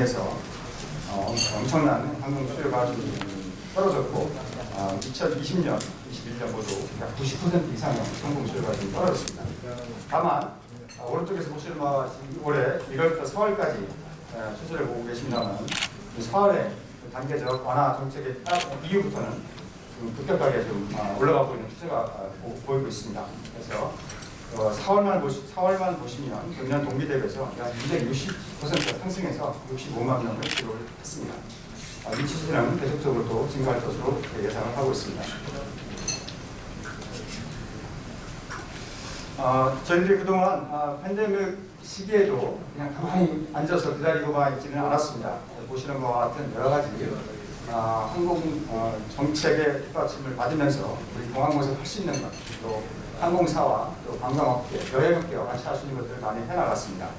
그래서 엄청난 항공 수요가 좀 떨어졌고 2020년, 21년 모두 약 90% 이상의 항공 수요가 좀 떨어졌습니다. 다만 오른쪽에서 보시는 바와 올해 1월부터 4월까지 추세를 보고 계십니다만 4월에 단계적 완화 정책의 이후부터는 좀 급격하게 좀 올라가고 있는 추세가 보이고 있습니다. 그래서 4월만 보시면 금년 동기 대비해서 약 260% 상승해서 65만 명을 기록을 했습니다. 이 추세는 계속적으로 또 증가할 것으로 예상을 하고 있습니다. 저희들이 그동안 팬데믹 시기에도 그냥 가만히 앉아서 기다리고만 있지는 않았습니다. 보시는 것과 같은 여러 가지 항공 정책의 뒷받침을 받으면서 우리 공항에서 할 수 있는 것, 또 항공사와 또 관광업계, 여행업계와 같이 할 수 있는 것들을 많이 해나갔습니다.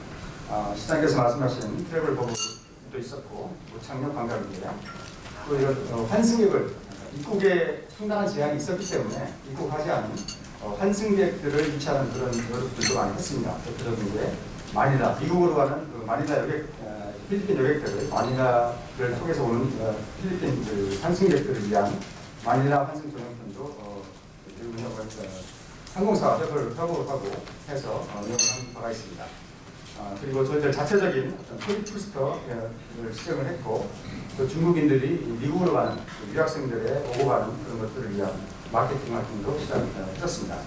시장님께서 말씀하신 트래블 버블도 있었고, 무착륙 관광인데요. 또 이런 환승객을 입국에 상당한 제한이 있었기 때문에 입국하지 않은 환승객들을 유치하는 그런 노력들도 많이 했습니다. 대표적인 게 마닐라, 미국으로 가는 그 마닐라 여객, 필리핀 여객들을 마닐라를 통해서 오는 필리핀 그 환승객들을 위한 마닐라 환승 전용편도 항공사와 협업을 하고 해서 운영을 한 바가 있습니다. 그리고 저희들 자체적인 토리 투스터를 시행을 했고, 또 중국인들이 미국으로 가는 유학생들의 오고 가는 그런 것들을 위한 마케팅 활동도 시작했습니다.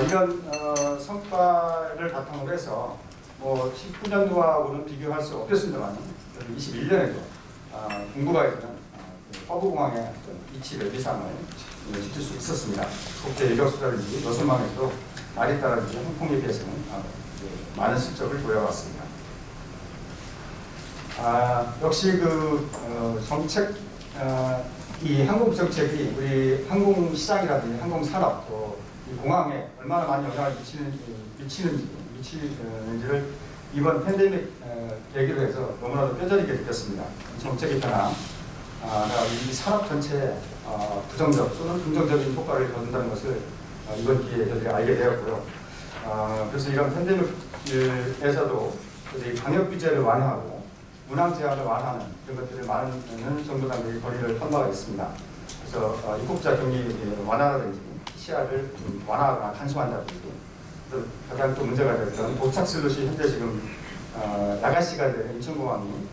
이런 성과를 바탕으로 해서 19년도하고는 비교할 수 없겠습니다만 21년에도 궁극화에서는 허브공항의 이치를 이상을 지킬 수 있었습니다. 국제 유격수라든지 노선망에도 나리따라든지 홍콩에 비해서는 많은 실적을 보여왔습니다. 역시 그 정책, 이 항공 정책이 우리 항공 시장이라든지 항공 산업 또 이 공항에 얼마나 많이 영향을 미치는지를 이번 팬데믹 계기로 해서 너무나도 뼈저리게 느꼈습니다. 정책의 변화, 이 산업 전체에 부정적 또는 긍정적인 효과를 거둔다는 것을 이번 기회에 저희가 알게 되었고요. 그래서 이런 팬데믹에서도 방역 규제를 완화하고 문항 제한을 완화하는 그런 것들을 많은 정도 단계의 거리를 한 바가 있습니다. 그래서 입국자 격리 완화라든지 PCR을 완화하거나 간소한다든지, 또 가장 또 문제가 됐던 도착 슬롯이 현재 지금 야간 시간에 인천공항이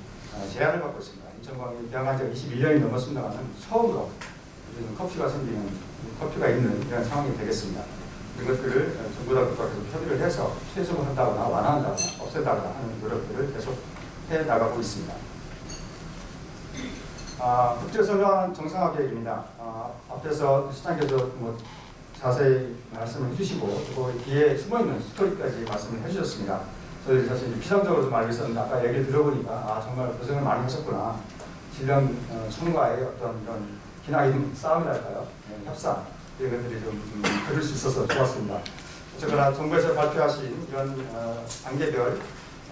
제한을 받고 있습니다. 인천공항이 개항한 지가 21년이 넘었습니다만 처음으로 커피가 있는 이런 상황이 되겠습니다. 이것들을 정부 당국과 계속 협의를 해서 최소화 한다거나 완화한다거나 없앤다거나 하는 노력들을 계속 해 나가고 있습니다. 국제선언 정상화 계획입니다. 앞에서 시장께서 자세히 말씀을 해주시고 또 뒤에 숨어있는 스토리까지 말씀을 해주셨습니다. 저희 사실 피상적으로 좀 알고 있었는데 아까 얘기를 들어보니까 정말 고생을 많이 하셨구나. 질병 청과의 어떤 이런 기나긴 싸움이랄까요? 협상 이런 것들이 좀 들을 수 있어서 좋았습니다. 어쨌거나 정부에서 발표하신 이런 단계별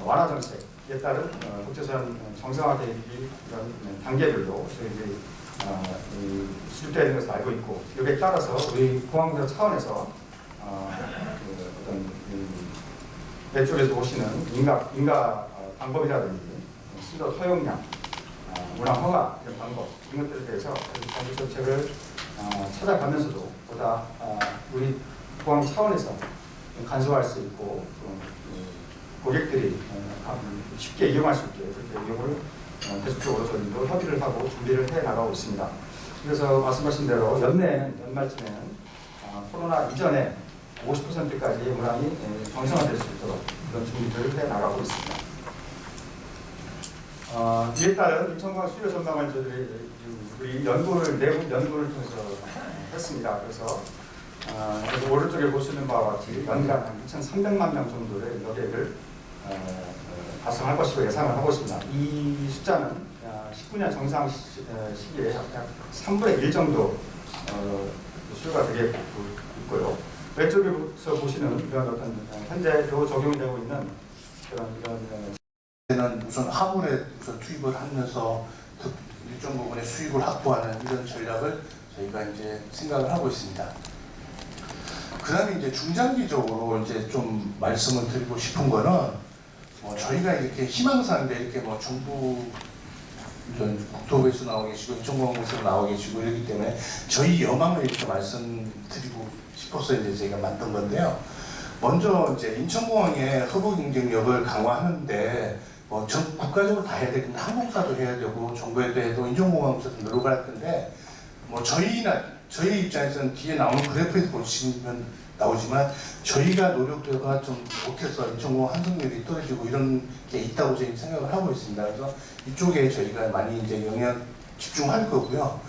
완화 정책에 따른 국제선 정상화 계획이 이런 단계별로 저희들이 수립되어 있는 것을 알고 있고, 여기에 따라서 우리 공항부서 차원에서 어떤 내쪽에서 오시는 인가 방법이라든지 슬롯 허용량, 문화 허가 이런 방법 이런 것들에 대해서 정부 정책을 찾아가면서도 보다 우리 공항 차원에서 간소화할 수 있고 고객들이 쉽게 이용할 수 있게 그렇게 이용을 계속적으로 저희도 협의를 하고 준비를 해 나가고 있습니다. 그래서 말씀하신 대로 연말쯤에는 코로나 이전에 50%까지 문항이 정상화될 수 있도록 그런 준비들을 해 나가고 있습니다. 이에 따른 인천공항 수요 전망을 저희들이 우리 내부 연구를 통해서 했습니다. 그래서 오른쪽에 보시는 바와 같이 연간 한 2,300만 명 정도의 여객을 달성할 것으로 예상을 하고 있습니다. 이 숫자는 19년 정상 시기에 약 3분의 1 정도 수요가 되게 있고요. 왼쪽에서 보시는 이런 어떤 현재도 적용이 되고 있는 그런 우선 화물에 우선 투입을 하면서 일정 부분의 수익을 확보하는 이런 전략을 저희가 이제 생각을 하고 있습니다. 그다음에 이제 중장기적으로 이제 좀 말씀을 드리고 싶은 거는 뭐 저희가 이렇게 희망사인데 이렇게 뭐 정부 이런 국토부에서 나오고 계시고 인천공항에서 나오고 계시고 이러기 때문에 저희 여망을 이렇게 말씀드리고 싶어서 이제 저희가 만든 건데요. 먼저 이제 인천공항의 허브 경쟁력을 강화하는데 뭐 전 국가적으로 다 해야 되겠는데 항공사도 해야 되고 정부에도 해도 인천공항에서도 노력을 할 건데 뭐 저희 입장에서는 뒤에 나오는 그래프에서 보시면 나오지만 저희가 노력도가 좀 못해서 인천공항 환승률이 떨어지고 이런 게 있다고 저희 생각을 하고 있습니다. 그래서 이쪽에 저희가 많이 이제 영향 집중할 거고요.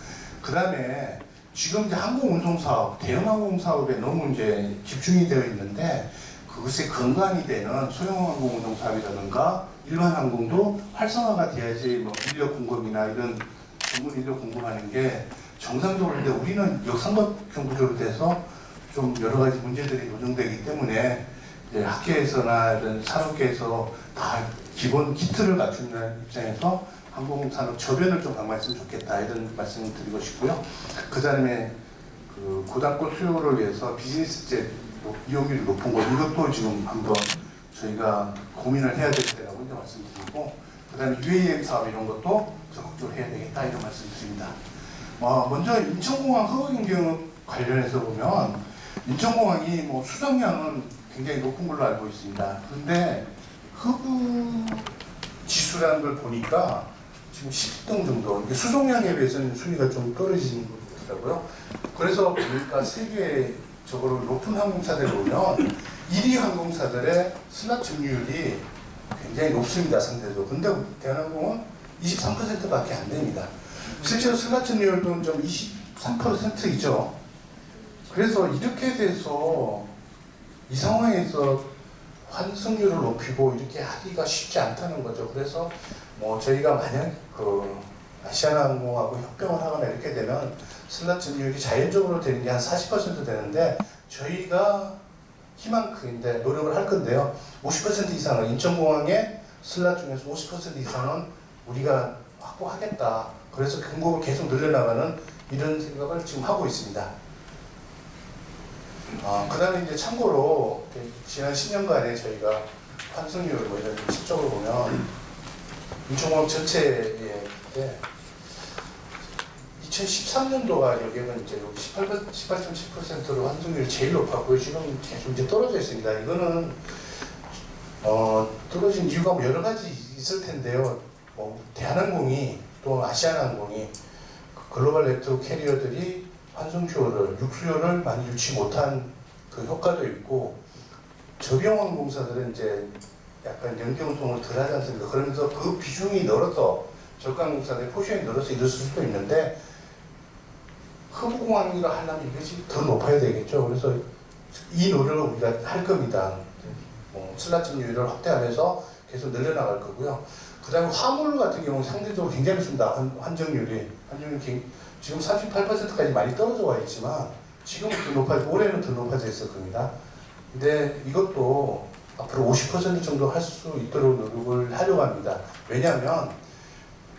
그 다음에 지금 이제 항공운송 사업, 대형 항공 사업에 너무 이제 집중이 되어 있는데 그것에 근간이 되는 소형 항공운송 사업이라든가 일반 항공도 활성화가 돼야지 뭐 인력 공급이나 이런 전문 인력 공급하는 게 정상적으로 인데 우리는 역삼각형 구조로 돼서 좀 여러 가지 문제들이 노정되기 때문에 이제 학계에서나 이런 산업계에서 다 기본 기틀을 갖춘다는 입장에서 항공산업 저변을 좀 강화했으면 좋겠다 이런 말씀을 드리고 싶고요. 그 다음에 그 고단가 수요를 위해서 비즈니스제 이용률이 높은 것 이것도 지금 한번 저희가 고민을 해야 될 때라고 이제 말씀드리고 그 다음에 UAM 사업 이런 것도 적극적으로 해야 되겠다 이런 말씀드립니다. 먼저 인천공항 허브 경쟁 관련해서 보면 인천공항이 뭐 수정량은 굉장히 높은 걸로 알고 있습니다. 그런데 허브 지수라는 걸 보니까 지금 10등 정도, 이게 수송량에 비해서는 순위가 좀 떨어지는 것 같더라고요. 그래서 보니까 세계적으로 높은 항공사들 보면 1위 항공사들의 슬롯 점유율이 굉장히 높습니다, 상대적으로. 근데 대한항공은 23%밖에 안 됩니다. 실제로 슬롯 점유율도 좀 23%이죠. 그래서 이렇게 돼서 이 상황에서 환승률을 높이고 이렇게 하기가 쉽지 않다는 거죠. 그래서 뭐 저희가 만약 그 아시아나항공하고 협병을 하거나 이렇게 되면 슬롯 점유율이 자연적으로 되는 게 한 40% 되는데 저희가 희망인데 노력을 할 건데요. 50% 이상은 인천공항의 슬롯 중에서 50% 이상은 우리가 확보하겠다. 그래서 공급을 계속 늘려나가는 이런 생각을 지금 하고 있습니다. 그 다음에 이제 참고로 지난 10년간에 저희가 환승률 뭐 이런 실적을 보면 인천공항 전체에 2013년도가 여기는 이제 18.7%로 환승률이 제일 높았고요. 지금 계속 이제 떨어져 있습니다. 이거는 떨어진 이유가 뭐 여러 가지 있을 텐데요. 뭐 대한항공이 또 아시아나항공이 글로벌 네트워크 캐리어들이 환승수요를, 육수요를 많이 유치 못한 그 효과도 있고 저비용항공사들은 이제 약간 연기운송을 덜 하지 않습니까? 그러면서 그 비중이 늘어서 저가항공사들의 포션이 늘어서 이럴 수도 있는데 허브공항이라 하려면 이것이 더 높아야 되겠죠. 그래서 이 노력을 우리가 할 겁니다. 슬롯 점유율을 확대하면서 계속 늘려나갈 거고요. 그 다음에 화물 같은 경우는 상대적으로 굉장히 높습니다. 환정률이 지금 38%까지 많이 떨어져 와 있지만 지금은 더 높아져, 올해는 더 높아져 있을 겁니다. 근데 이것도 앞으로 50% 정도 할 수 있도록 노력을 하려고 합니다. 왜냐하면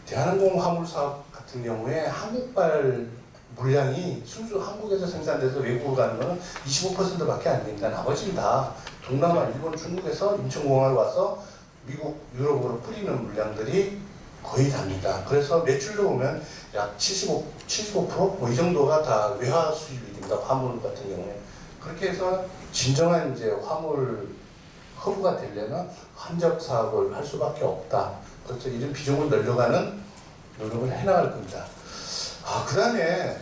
대한항공 화물 사업 같은 경우에 한국발 물량이 순수 한국에서 생산돼서 외국으로 가는 것은 25%밖에 안 됩니다. 나머지는 다 동남아, 일본, 중국에서 인천공항으로 와서 미국, 유럽으로 뿌리는 물량들이 거의 답니다. 그래서 매출로 보면 약 75%뭐 이 정도가 다 외화 수입이 됩니다. 화물 같은 경우에. 그렇게 해서 진정한 이제 화물 허브가 되려면 한적 사업을 할 수밖에 없다. 그래서 이런 비중을 늘려가는 노력을 해나갈 겁니다. 그 다음에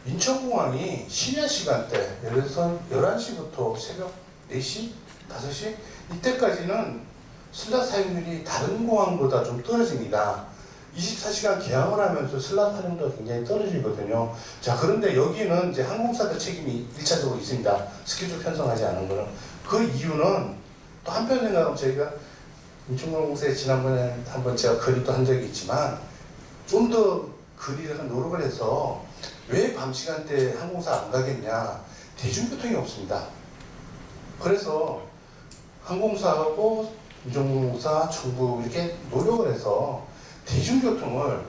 인천공항이 심야 시간대, 예를 들어서 11시부터 새벽 4시, 5시 이때까지는 슬롯 사용률이 다른 공항보다 좀 떨어집니다. 24시간 개항을 하면서 슬롯 활용도가 굉장히 떨어지거든요. 자, 그런데 여기는 이제 항공사들 책임이 1차적으로 있습니다. 스케줄 편성하지 않은 거는. 그 이유는 또 한편 생각하면 저희가 인천공항공사에 지난번에 한번 제가 건의도 한 적이 있지만 좀 더 건의를 노력을 해서 왜 밤 시간대 항공사 안 가겠냐. 대중교통이 없습니다. 그래서 항공사하고 인천공항공사, 정부 이렇게 노력을 해서 대중교통을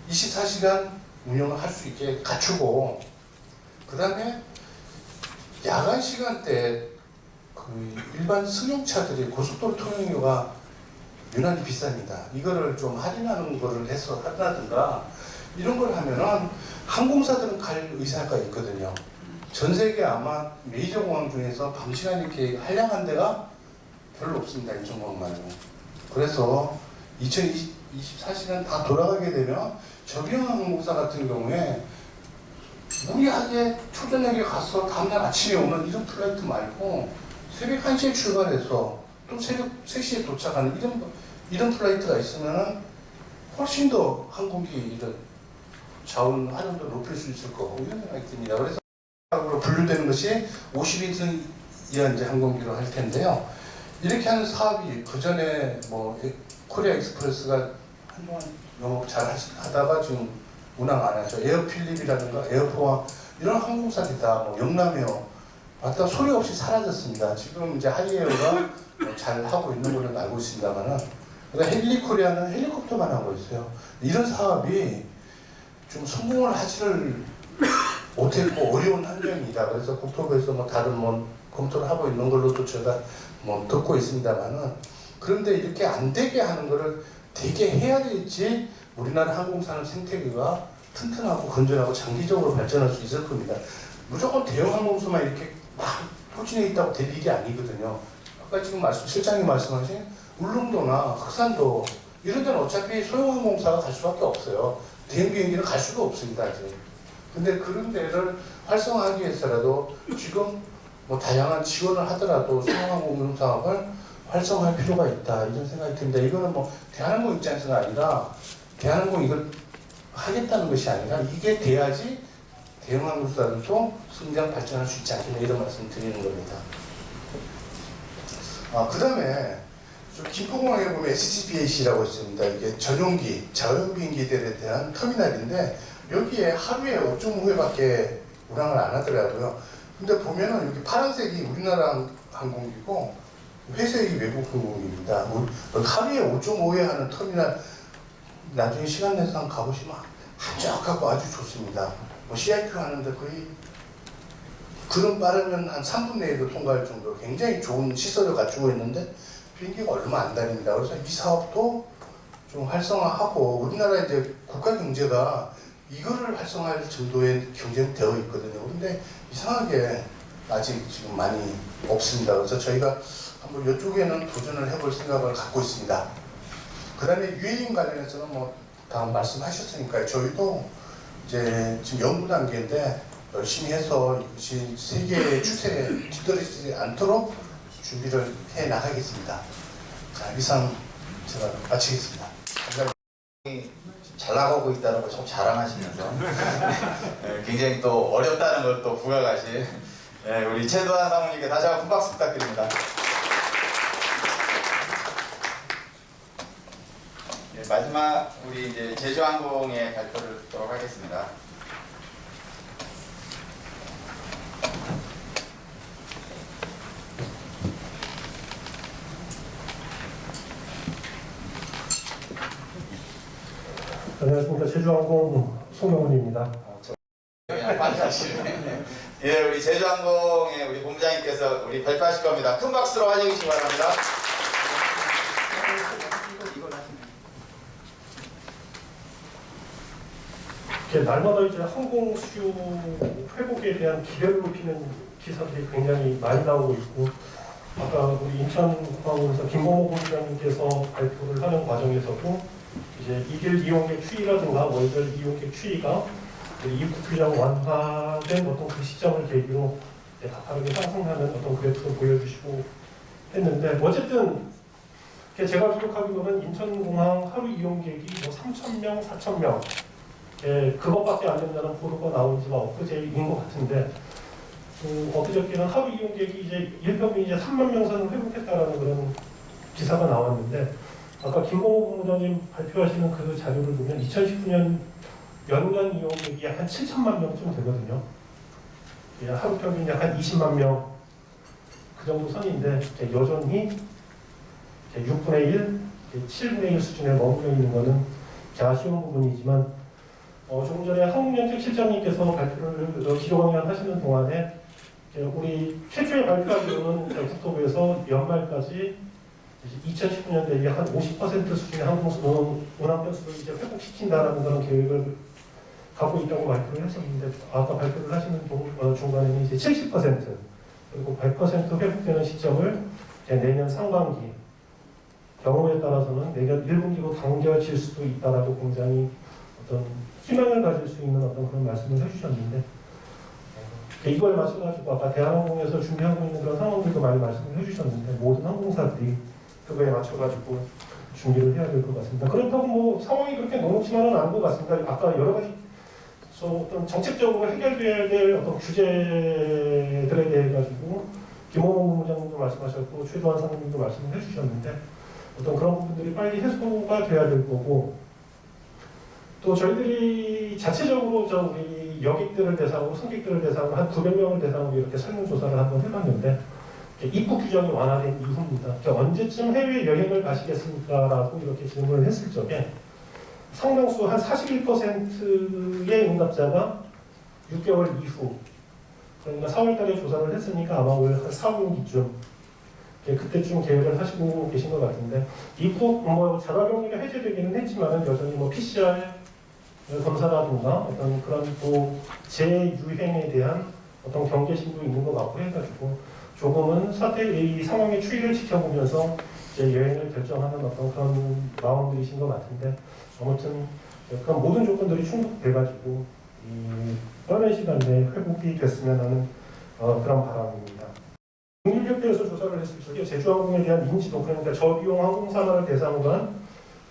24시간 운영을 할 수 있게 갖추고 그 다음에 야간 시간대 그 일반 승용차들이 고속도로 통행료가 유난히 비쌉니다. 이거를 좀 할인하는 거를 해서 한다든가 이런 걸 하면은 항공사들은 갈 의사가 있거든요. 전 세계 아마 메이저 공항 중에서 밤시간 이렇게 한량한 데가 별로 없습니다. 인천공항 말고. 그래서 2024시간 다 돌아가게 되면 저비용 항공사 같은 경우에 무리하게 초저녁에 가서 다음날 아침에 오는 이런 플라이트 말고 새벽 1시에 출발해서 또 새벽 3시에 도착하는 이런 플라이트가 있으면 훨씬 더 항공기 이런 자원 활용도 높일 수 있을 거고 이런 생각이 듭니다. 그래서 으로 분류되는 것이 50인승 이하 이제 항공기로 할 텐데요. 이렇게 하는 사업이 그 전에 뭐 코리아 익스프레스가 한동안 영업 잘 하다가 지금 운항 안 하죠. 에어필립이라든가 에어포항 이런 항공사들이 다 뭐 영남에어 왔다 소리 없이 사라졌습니다. 지금 이제 하이에어가 잘 하고 있는 걸로 알고 있습니다만은 그러니까 헬리코리아는 헬리콥터만 하고 있어요. 이런 사업이 좀 성공을 하지를 못했고 어려운 환경이다. 그래서 국토부에서 뭐 다른 뭐 검토를 하고 있는 걸로도 제가 뭐 듣고 있습니다만은 그런데 이렇게 안 되게 하는 거를 되게 해야 될지 우리나라 항공사는 생태계가 튼튼하고 건전하고 장기적으로 발전할 수 있을 겁니다. 무조건 대형 항공사만 이렇게 막 포진해 있다고 될 일이 아니거든요. 아까 지금 실장님 말씀하신 울릉도나 흑산도 이런 데는 어차피 소형 항공사가 갈 수밖에 없어요. 대형 비행기는 갈 수가 없습니다. 아직. 근데 그런 데를 활성화하기 위해서라도 지금 뭐 다양한 지원을 하더라도 소형항공 사업을 활성화할 필요가 있다 이런 생각이 듭니다. 이거는 뭐 대한항공 입장에서가 아니라 대한항공 이걸 하겠다는 것이 아니라 이게 돼야지 대형항공사들도 성장 발전할 수 있지 않겠냐 이런 말씀 드리는 겁니다. 그 다음에 김포공항에 보면 SGBAC라고 있습니다. 이게 전용기, 자유형 비행기들에 대한 터미널인데 여기에 하루에 5.5회밖에 운항을 안 하더라고요. 근데 보면은 여기 파란색이 우리나라 항공기고 회색이 외국 항공기입니다. 하루에 5.5회 하는 터미널 나중에 시간 내서 한번 가보시면 한적하고 아주 좋습니다. 뭐 CIQ 하는데 거의 그런 빠르면 한 3분 내에도 통과할 정도로 굉장히 좋은 시설을 갖추고 있는데 비행기가 얼마 안 다닙니다. 그래서 이 사업도 좀 활성화하고 우리나라 이제 국가 경제가 이거를 활성화할 정도의 경제는 되어 있거든요. 그런데 이상하게 아직 지금 많이 없습니다. 그래서 저희가 한번 이쪽에는 도전을 해볼 생각을 갖고 있습니다. 그 다음에 유해인 관련해서는 뭐 다음 말씀하셨으니까요. 저희도 이제 지금 연구 단계인데 열심히 해서 이것이 세계의 추세에 뒤떨어지지 않도록 준비를 해 나가겠습니다. 자, 이상 제가 마치겠습니다. 감사합니다. 잘 나가고 있다는 걸 좀 자랑하시면서 굉장히 또 어렵다는 걸 또 부각하신 우리 최도한 사모님께 다시 한번 큰 박수 부탁드립니다. 마지막 우리 이제 제주항공의 발표를 듣도록 하겠습니다. 안녕하십니까. 제주항공 송영훈입니다. 그냥 빨리 하시네. 예, 우리 제주항공의 우리 본부장님께서 우리 발표하실 겁니다. 큰 박수로 환영해 주시기 바랍니다. 날마다 이제 항공 수요 회복에 대한 기대를 높이는 기사들이 굉장히 많이 나오고 있고, 아까 우리 인천공항에서 김범호 본부장님께서 발표를 하는 과정에서도 이제 2길 이용객 추이라든가 월별 이용객 추이가 입국 규정 완화된 어떤 그 시점을 계기로 가파르게 상승하는 어떤 그래프를 보여주시고 했는데, 어쨌든 제가 기록하기로는 인천공항 하루 이용객이 뭐 3,000명, 4,000명 그것밖에 안 된다는 보도가 나온 지가 엊그제인 것 같은데, 엊그저께는 하루 이용객이 이제 일평균 이제 3만 명 선을 회복했다라는 그런 기사가 나왔는데, 아까 김범호 본부장님 발표하시는 그 자료를 보면 2019년 연간 이용객이 한 7천만 명쯤 되거든요. 하루 평균 약 한 20만 명 그 정도 선인데 여전히 6분의 1, 7분의 1 수준에 머물러 있는 것은 아쉬운 부분이지만, 조금 전에 한국연택 실장님께서 발표를 기조 강연 하시는 동안에 우리 최초에 발표하기로는 국토부에서 연말까지 2019년 대비 한 50% 수준의 운항 변수를 이제 회복시킨다라는 그런 계획을 갖고 있다고 발표를 했었는데, 아까 발표를 하시는 중간에는 이제 70% 그리고 100% 회복되는 시점을 이제 내년 상반기, 경우에 따라서는 내년 1분기로 당겨질 수도 있다라고 굉장히 어떤 희망을 가질 수 있는 어떤 그런 말씀을 해주셨는데, 이거에 맞춰가지고 아까 대한항공에서 준비하고 있는 그런 상황들도 많이 말씀을 해주셨는데, 모든 항공사들이 그거에 맞춰가지고 준비를 해야 될 것 같습니다. 그렇다고 뭐 상황이 그렇게 녹록지만은 않은 것 같습니다. 아까 여러 가지 어떤 정책적으로 해결돼야 될 어떤 규제들에 대해 가지고 김호봉 본부장님도 말씀하셨고 최도한 상무님도 말씀을 해주셨는데, 어떤 그런 부분들이 빨리 해소가 돼야 될 거고, 또 저희들이 자체적으로 우리 여객들을 대상으로, 승객들을 대상으로 한 900명을 대상으로 이렇게 설문조사를 한번 해봤는데, 입국 규정이 완화된 이후입니다. 언제쯤 해외 여행을 가시겠습니까? 라고 이렇게 질문을 했을 적에 상당수 한 41%의 응답자가 6개월 이후, 그러니까 4월 달에 조사를 했으니까 아마 올 한 4, 5분기쯤 그때쯤 계획을 하시고 계신 것 같은데, 입국 자가격리가 해제되기는 했지만은 여전히 PCR 검사라든가 어떤 그런 또 재유행에 대한 어떤 경계심도 있는 것 같고 해가지고 조금은 이 상황의 추이를 지켜보면서 이제 여행을 결정하는 어떤 그런 마음들이신 것 같은데, 아무튼 그런 모든 조건들이 충족돼가지고 빠른 시간 내에 회복이 됐으면 하는 그런 바람입니다. 국민협회에서 조사를 했을 적에 제주항공에 대한 인지도, 그러니까 저비용 항공사만을 대상으로 한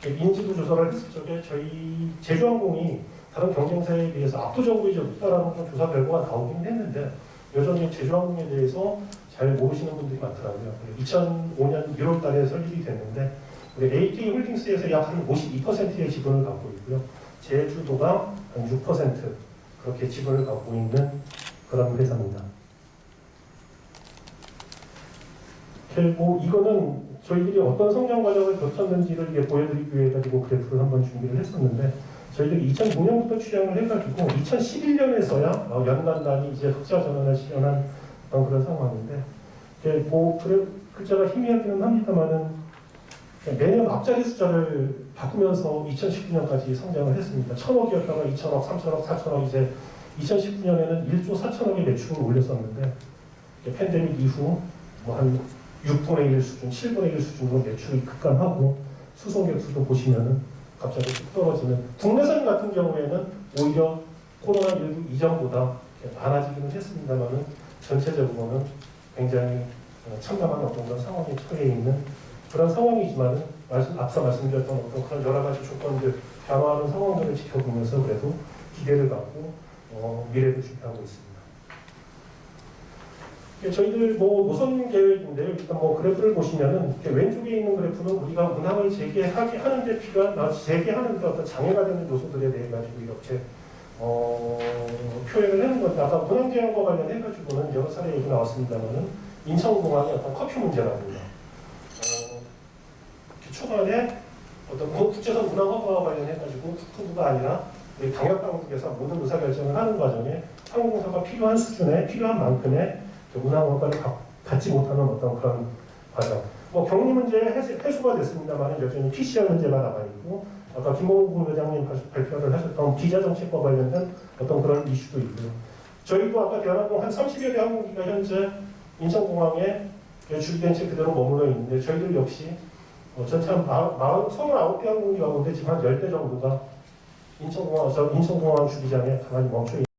인지도 조사를 했을 적에 저희 제주항공이 다른 경쟁사에 비해서 압도적으로 이제 높다라는 그런 조사 결과가 나오긴 했는데, 여전히 제주항공에 대해서 잘 모르시는 분들이 많더라고요. 2005년 1월 달에 설립이 됐는데, 우리 AK 홀딩스에서 약 한 52%의 지분을 갖고 있고요. 제주도가 한 6% 그렇게 지분을 갖고 있는 그런 회사입니다. 뭐 이거는 저희들이 어떤 성장 과정을 거쳤는지를 보여드리기 위해 가지고 그래프를 한번 준비를 했었는데, 저희들이 2006년부터 출연을 해가지고 2011년에서야 연간 단위 이제 흑자 전환을 실현한 그런 상황인데, 뭐 글자가 희미하기는 합니다만은 매년 앞자리 숫자를 바꾸면서 2019년까지 성장을 했습니다. 1,000억이었다가 2,000억, 3,000억, 4,000억, 이제 2019년에는 1조 4천억의 매출을 올렸었는데, 팬데믹 이후 뭐 한 6분의 1 수준, 7분의 1 수준으로 매출이 급감하고, 수송객 수도 보시면은 갑자기 뚝 떨어지는, 국내선 같은 경우에는 오히려 코로나19 이전보다 많아지기는 했습니다만은 전체적으로는 굉장히 참담한 어떤 그런 상황에 처해 있는 그런 상황이지만은, 앞서 말씀드렸던 어떤 그런 여러 가지 조건들, 변화하는 상황들을 지켜보면서 그래도 기대를 갖고 미래를 준비하고 있습니다. 저희들 뭐 노선 계획인데요. 일단 뭐 그래프를 보시면은 왼쪽에 있는 그래프는 우리가 운항을 재개하는데 필요한, 재개하는데 어떤 장애가 되는 요소들에 대해 가지고 이렇게 표현을 하는 건데, 아까 운항 제한과 관련해 가지고는 여러 차례 얘기 나왔습니다만은 인천공항의 어떤 커피 문제라든가, 초반에 어떤 국제선 운항 허가와 관련해 가지고 국토부가 아니라 우리 방역당국에서 모든 의사결정을 하는 과정에 항공사가 필요한 수준에, 필요한 만큼의 운항 허가를 받지 못하는 어떤 그런 과정. 뭐 격리 문제 해소가 됐습니다만 여전히 PCR 문제가 남아 있고, 아까 김봉국 부회장님 발표를 하셨던 비자 정책과 관련된 어떤 그런 이슈도 있고요. 저희도 아까 대한항공 한 30여 대 항공기가 현재 인천공항에 주기된 채 그대로 머물러 있는데, 저희들 역시 전체 한 39대 항공기 가운데 지금 한 10대 정도가 인천공항 주기장에 가만히 멈춰 있습니다.